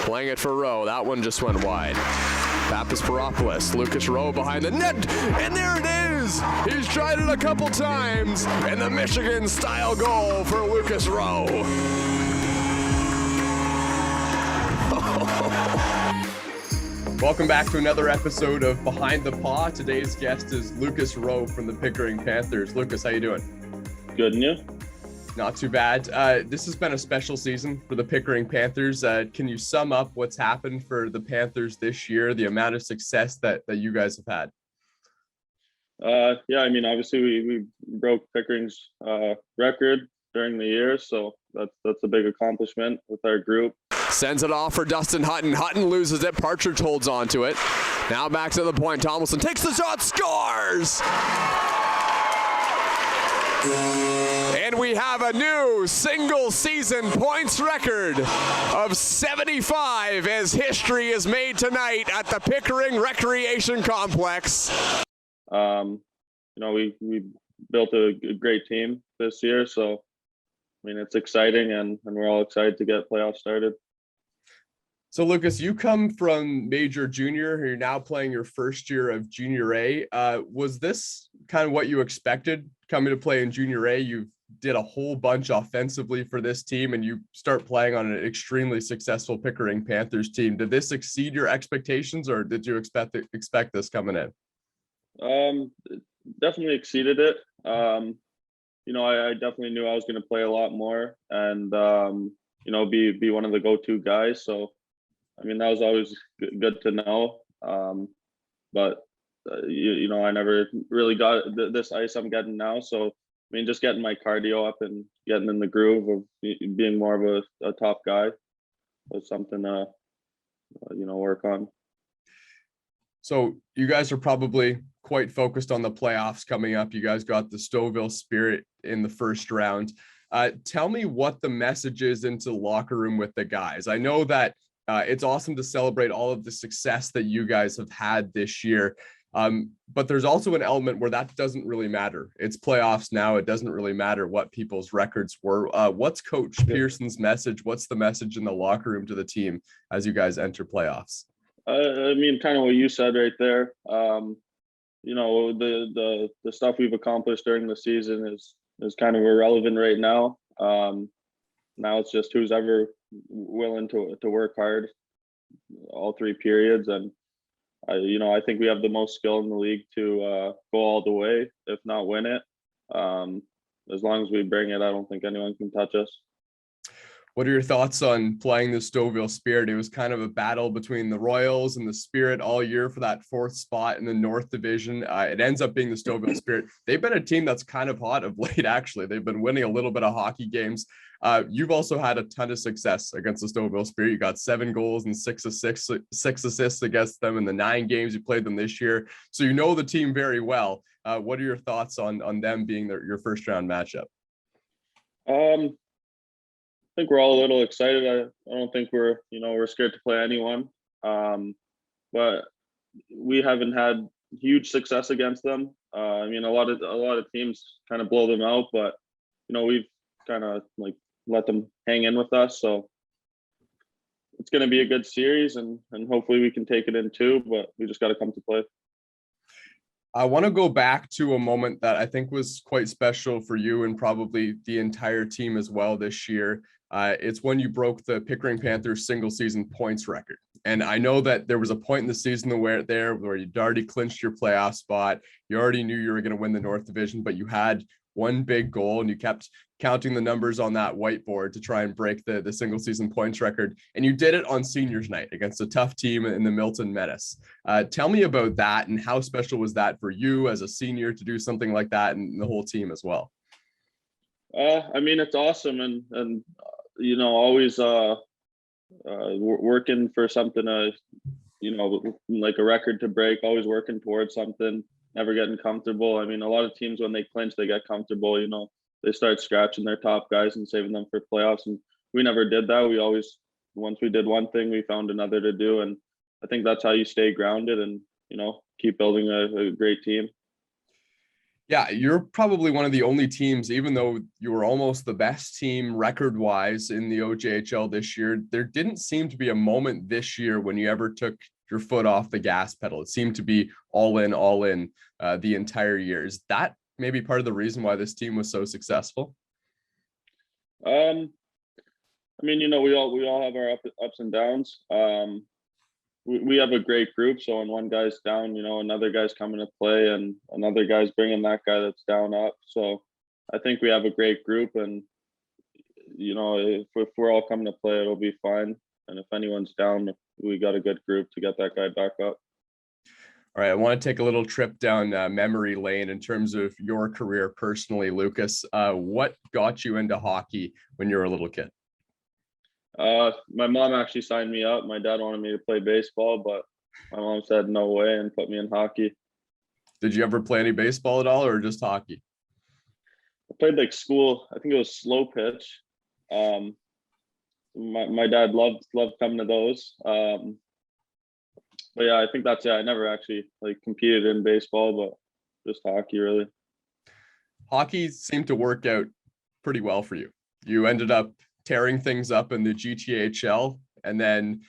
Playing it for Rowe. That one just went wide. Papasporopoulos, Lucas Rowe behind the net, and there it is! He's tried it a couple times, and the Michigan-style goal for Lucas Rowe. Welcome back to another episode of Behind the Paw. Today's guest is Lucas Rowe from the Pickering Panthers. Lucas, how you doing? Good, and you? Not too bad. This has been a special season for the Pickering Panthers. Can you sum up what's happened for the Panthers this year, the amount of success that you guys have had? Yeah, I mean, obviously we broke Pickering's record during the year, so that's a big accomplishment with our group. Sends it off for Dustin Hutton. Hutton loses it. Partridge holds on to it. Now back to the point. Tomlinson takes the shot, scores! And we have a new single season points record of 75 as history is made tonight at the Pickering Recreation Complex. You know, we built a great team this year, so I mean, it's exciting and we're all excited to get playoffs started. So Lucas, you come from Major Junior, you're now playing your first year of Junior A. Was this kind of what you expected coming to play in Junior A? You did a whole bunch offensively for this team and you start playing on an extremely successful Pickering Panthers team. Did this exceed your expectations or did you expect this coming in? Definitely exceeded it. You know, I definitely knew I was going to play a lot more and, you know, be one of the go-to guys. So, I mean, that was always good to know. But, you know, I never really got this ice I'm getting now. So, I mean, just getting my cardio up and getting in the groove of being more of a top guy was something to, you know, work on. So you guys are probably quite focused on the playoffs coming up. You guys got the Stouffville Spirit in the first round. Tell me what the message is into the locker room with the guys. I know that it's awesome to celebrate all of the success that you guys have had this year. But there's also an element where that doesn't really matter. It's playoffs now. It doesn't really matter what people's records were. What's Coach Pearson's message? What's the message in the locker room to the team as you guys enter playoffs? I mean, kind of what you said right there. You know, the stuff we've accomplished during the season is kind of irrelevant right now. Now it's just who's ever willing to work hard all three periods. And, you know, I think we have the most skill in the league to go all the way, if not win it. As long as we bring it, I don't think anyone can touch us. What are your thoughts on playing the Stouffville Spirit? It was kind of a battle between the Royals and the Spirit all year for that fourth spot in the North Division. It ends up being the Stouffville Spirit. They've been a team that's kind of hot of late, actually. They've been winning a little bit of hockey games. You've also had a ton of success against the Stouffville Spirit. You got 7 goals and 6 assists against them in the 9 games you played them this year. So you know the team very well. What are your thoughts on them being your first round matchup? I think we're all a little excited. I don't think we're scared to play anyone. But we haven't had huge success against them. I mean, a lot of teams kind of blow them out, but you know, we've kind of like let them hang in with us. So it's going to be a good series, and hopefully we can take it in 2. But we just got to come to play. I want to go back to a moment that I think was quite special for you and probably the entire team as well this year. It's when you broke the Pickering Panthers single season points record. And I know that there was a point in the season where you'd already clinched your playoff spot. You already knew you were going to win the North Division, but you had one big goal and you kept counting the numbers on that whiteboard to try and break the single season points record. And you did it on seniors night against a tough team in the Milton Menace. Tell me about that and how special was that for you as a senior to do something like that and the whole team as well? I mean, it's awesome. And you know, always working for something, you know, like a record to break, always working towards something, never getting comfortable. I mean, a lot of teams, when they clinch, they get comfortable, you know, they start scratching their top guys and saving them for playoffs. And we never did that. We always, once we did one thing, we found another to do. And I think that's how you stay grounded and, you know, keep building a great team. Yeah, you're probably one of the only teams, even though you were almost the best team record wise in the OJHL this year, there didn't seem to be a moment this year when you ever took your foot off the gas pedal. It seemed to be all in the entire year. Is that maybe part of the reason why this team was so successful? Um, I mean, we all have our ups and downs. We have a great group. So when one guy's down, another guy's coming to play, and another guy's bringing that guy that's down up. So I think we have a great group, and if we're all coming to play, it'll be fine. And if anyone's down, we got a good group to get that guy back up. All right, I want to take a little trip down memory lane in terms of your career personally, Lucas. What got you into hockey when you were a little kid? My mom actually signed me up. My dad wanted me to play baseball, but my mom said no way and put me in hockey. Did you ever play any baseball at all, or just hockey? I played like school. I think it was slow pitch. Um, my dad loved coming to those. But yeah, I think that's it. I never actually like competed in baseball, but just hockey really. Hockey seemed to work out pretty well for you. You ended up tearing things up in the GTHL, and then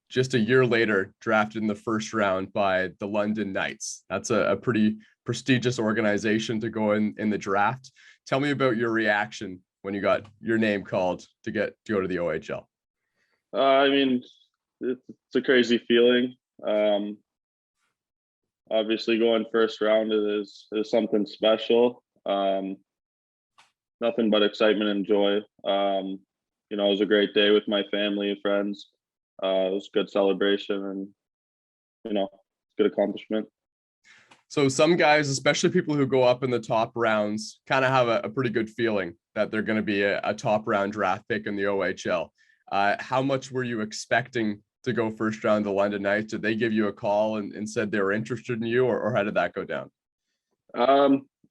just a year later, drafted in the first round by the London Knights. That's a pretty prestigious organization to go in the draft. Tell me about your reaction when you got your name called to go to the OHL. I mean, it's a crazy feeling. Obviously, going first round is something special. Nothing but excitement and joy. It was a great day with my family and friends. It was a good celebration, and good accomplishment. So some guys, especially people who go up in the top rounds, kind of have a pretty good feeling that they're going to be a top round draft pick in the OHL. How much were you expecting to go first round the London Knights? Did they give you a call and said they were interested in you, or how did that go down?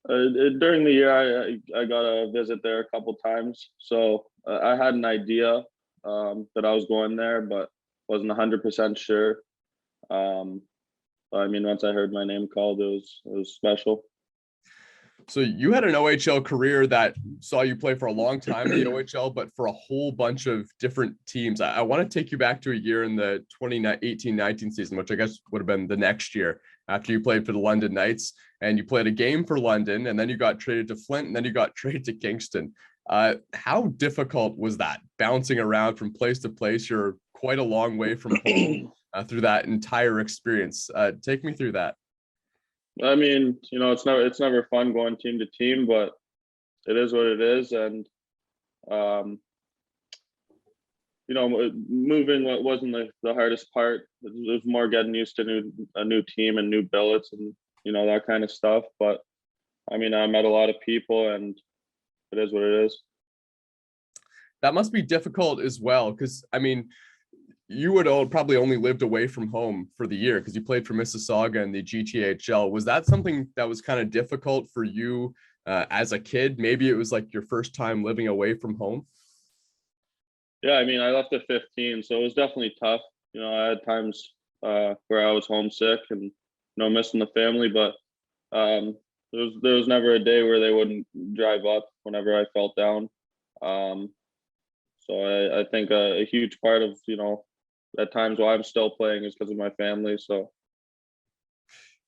During the year, I got a visit there a couple times, so I had an idea that I was going there, but wasn't 100% sure. I mean, once I heard my name called, it was special. So you had an OHL career that saw you play for a long time in the OHL, but for a whole bunch of different teams. I want to take you back to a year in the 2018-19 season, which I guess would have been the next year after you played for the London Knights, and you played a game for London, and then you got traded to Flint, and then you got traded to Kingston. How difficult was that, bouncing around from place to place? You're quite a long way from home through that entire experience. Take me through that. I mean, it's never fun going team to team, but it is what it is. And moving wasn't the hardest part. It was more getting used to a new team and new billets and that kind of stuff. But I mean, I met a lot of people, and it is what it is. That must be difficult as well, because I mean, you would probably only lived away from home for the year because you played for Mississauga in the GTHL. Was that something that was kind of difficult for you as a kid? Maybe it was like your first time living away from home. Yeah, I mean, I left at 15, so it was definitely tough. I had times where I was homesick and missing the family, but there was never a day where they wouldn't drive up whenever I felt down. So I think a huge part of at times why I'm still playing is because of my family. So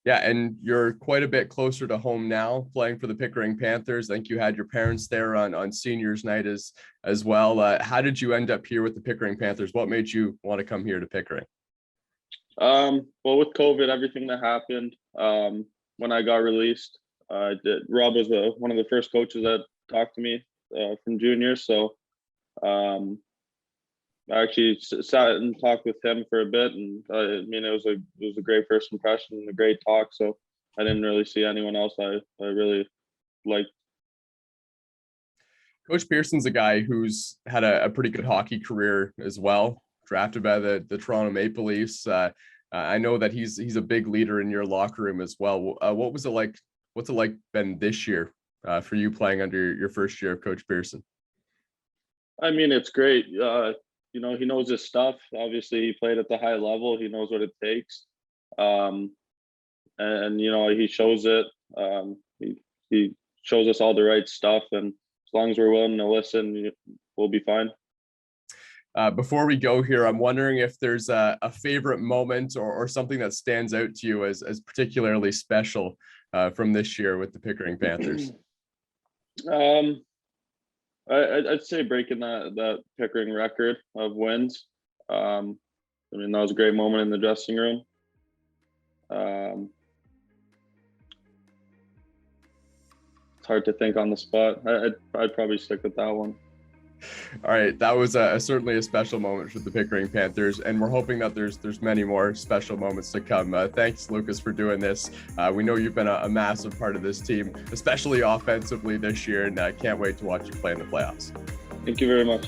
yeah, and you're quite a bit closer to home now, playing for the Pickering Panthers. I think you had your parents there on seniors night as well. How did you end up here with the Pickering Panthers? What made you want to come here to Pickering? Well, with COVID, everything that happened, when I got released, Rob was one of the first coaches that talked to me from junior. So I actually sat and talked with him for a bit, and I mean, it was a great first impression and a great talk. So I didn't really see anyone else I really liked. Coach Pearson's a guy who's had a pretty good hockey career as well, drafted by the Toronto Maple Leafs. I know that he's a big leader in your locker room as well. What was it like? What's it like been this year for you playing under your first year of Coach Pearson? I mean, it's great. He knows his stuff. Obviously, he played at the high level. He knows what it takes, and he shows it. he shows us all the right stuff, and as long as we're willing to listen, we'll be fine. Before we go here, I'm wondering if there's a favorite moment or something that stands out to you as particularly special from this year with the Pickering Panthers. I'd say breaking that Pickering record of wins. I mean, that was a great moment in the dressing room. It's hard to think on the spot. I'd probably stick with that one. All right, that was certainly a special moment for the Pickering Panthers, and we're hoping that there's many more special moments to come. Thanks, Lucas, for doing this. We know you've been a massive part of this team, especially offensively this year, and I can't wait to watch you play in the playoffs. Thank you very much.